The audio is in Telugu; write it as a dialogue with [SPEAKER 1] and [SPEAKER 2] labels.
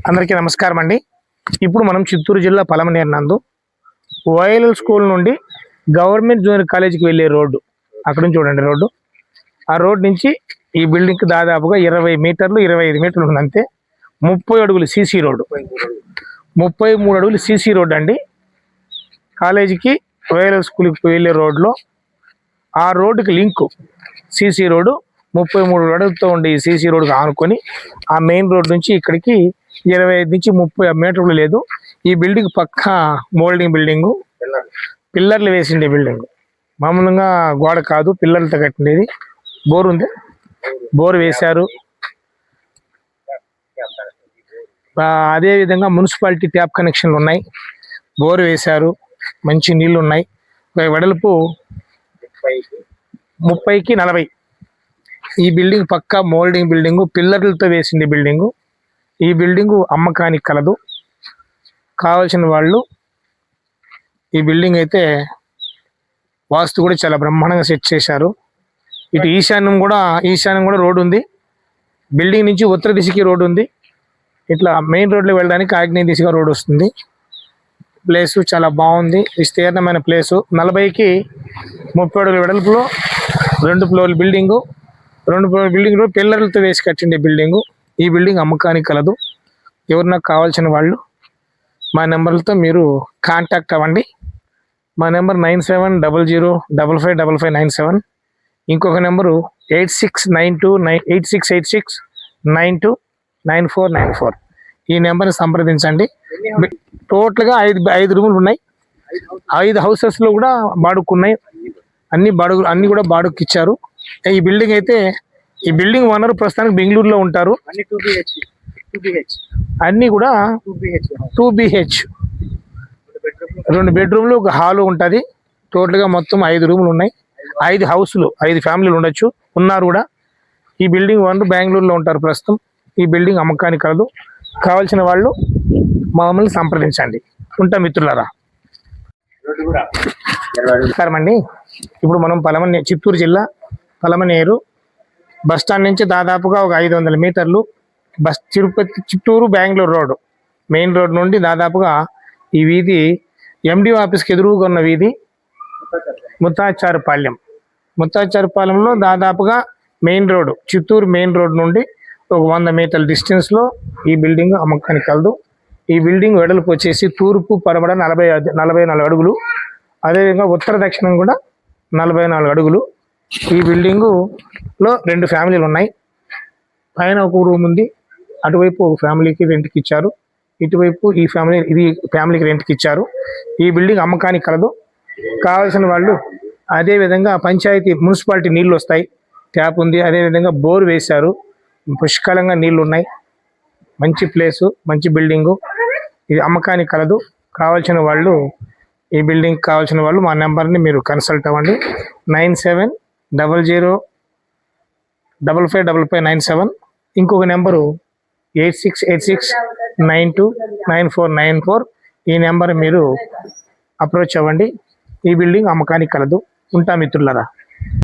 [SPEAKER 1] అందరికీ నమస్కారం అండి. ఇప్పుడు మనం చిత్తూరు జిల్లా పలమనేరు నందు వైఎల్ఎల్ స్కూల్ నుండి గవర్నమెంట్ జూనియర్ కాలేజీకి వెళ్ళే రోడ్డు అక్కడ నుంచి చూడండి. రోడ్డు ఆ రోడ్ నుంచి ఈ బిల్డింగ్కి దాదాపుగా 20 మీటర్లు 25 మీటర్లు ఉంది అంతే. 30 అడుగులు సీసీ రోడ్డు, 33 అడుగులు సీసీ రోడ్డు అండి. కాలేజీకి వైఎల్ఎల్ స్కూల్కి వెళ్ళే రోడ్లో ఆ రోడ్డుకి లింకు సీసీ రోడ్డు 33 అడుగులతో ఉండే ఈ సీసీ రోడ్డుకి ఆనుకొని ఆ మెయిన్ రోడ్ నుంచి ఇక్కడికి 25 నుంచి 30 మీటర్లు లేదు. ఈ బిల్డింగ్ పక్క మోల్డింగ్ బిల్డింగు, పిల్లర్లు వేసిండే బిల్డింగ్, మామూలుగా గోడ కాదు పిల్లర్లతో కట్టిండేది. బోర్ ఉంది, బోర్ వేశారు. అదేవిధంగా మున్సిపాలిటీ ట్యాప్ కనెక్షన్లు ఉన్నాయి, బోర్ వేశారు, మంచి నీళ్లు ఉన్నాయి. వెడల్పు 30కి 40. ఈ బిల్డింగ్ పక్కా మోల్డింగ్ బిల్డింగు, పిల్లర్లతో వేసింది బిల్డింగు. ఈ బిల్డింగు అమ్మకానికి కలదు. కావాల్సిన వాళ్ళు ఈ బిల్డింగ్ అయితే వాస్తు కూడా చాలా బ్రహ్మాండంగా సెట్ చేశారు. ఇటు ఈశాన్యం కూడా రోడ్డు ఉంది. బిల్డింగ్ నుంచి ఉత్తర దిశకి రోడ్డు ఉంది. ఇట్లా మెయిన్ రోడ్లో వెళ్ళడానికి ఆగ్నేయ దిశగా రోడ్డు వస్తుంది. ప్లేసు చాలా బాగుంది, విస్తీర్ణమైన ప్లేసు. 40కి 30 అడుగుల వెడల్పులో 2 ఫ్లోర్ల బిల్డింగు, 2 ఫ్లోర్ల బిల్డింగ్లో పిల్లర్లతో వేసి కట్టిండే బిల్డింగు. ఈ బిల్డింగ్ అమ్మకానికి కలదు. ఎవరన్నా కావాల్సిన వాళ్ళు మా నెంబర్లతో మీరు కాంటాక్ట్ అవ్వండి. మా నెంబర్ 9700555597. ఇంకొక నెంబరు 86928686929494. ఈ నెంబర్ని సంప్రదించండి. టోటల్గా 5 రూములు ఉన్నాయి. 5 హౌసెస్లో కూడా బాడుకున్నాయి. అన్ని కూడా బాడుకు ఇచ్చారు. ఈ బిల్డింగ్ అయితే ఈ బిల్డింగ్ ఓనర్ ప్రస్తుతానికి బెంగళూరులో ఉంటారు. అన్ని కూడా 2BH, 2 బెడ్రూమ్లు, ఒక హాలు ఉంటుంది. టోటల్గా మొత్తం 5 రూములు ఉన్నాయి. 5 హౌస్లు, 5 ఫ్యామిలీలు ఉండొచ్చు, ఉన్నారు కూడా. ఈ బిల్డింగ్ ఓనర్ బెంగళూరులో ఉంటారు ప్రస్తుతం. ఈ బిల్డింగ్ అమ్మకానికి కలదు. కావాల్సిన వాళ్ళు మమ్మల్ని సంప్రదించండి. ఉంటాం మిత్రులారా. నమస్కారం అండి. ఇప్పుడు మనం చిత్తూరు జిల్లా పలమనేరు బస్టాండ్ నుంచి దాదాపుగా ఒక 500 మీటర్లు Chittoor Bengaluru road main road నుండి దాదాపుగా ఈ వీధి ఎండిఓ ఆఫీస్కి ఎదురుగా ఉన్న వీధి ముత్తాచారుపాలెంలో దాదాపుగా main road Chittoor main road నుండి ఒక 100 మీటర్ల డిస్టెన్స్లో ఈ బిల్డింగ్ అమ్మకానికి కలదు. ఈ బిల్డింగ్ వెడల్పు వచ్చేసి తూర్పు పడమర 44 అడుగులు, అదేవిధంగా ఉత్తర దక్షిణం కూడా 44 అడుగులు. ఈ బిల్డింగులో 2 ఫ్యామిలీలు ఉన్నాయి. పైన ఒక రూమ్ ఉంది, అటువైపు ఒక ఫ్యామిలీకి రెంట్కి ఇచ్చారు, ఇటువైపు ఈ ఫ్యామిలీకి రెంట్కి ఇచ్చారు. ఈ బిల్డింగ్ అమ్మకానికి కలదు. కావాల్సిన వాళ్ళు అదేవిధంగా పంచాయతీ మున్సిపాలిటీ నీళ్ళు వస్తాయి, ట్యాప్ ఉంది, అదేవిధంగా బోర్ వేశారు, పుష్కలంగా నీళ్లు ఉన్నాయి. మంచి ప్లేసు, మంచి బిల్డింగు. ఇది అమ్మకానికి కలదు. కావాల్సిన వాళ్ళు ఈ బిల్డింగ్ కావాల్సిన వాళ్ళు మా నెంబర్ని మీరు కన్సల్ట్ అవ్వండి. 9700555597. ఇంకొక నెంబరు 8686929494. ఈ నెంబర్ మీరు అప్రోచ్ అవ్వండి. ఈ బిల్డింగ్ అమ్మకానికి కలదు. ఉంటా మిత్రులరా.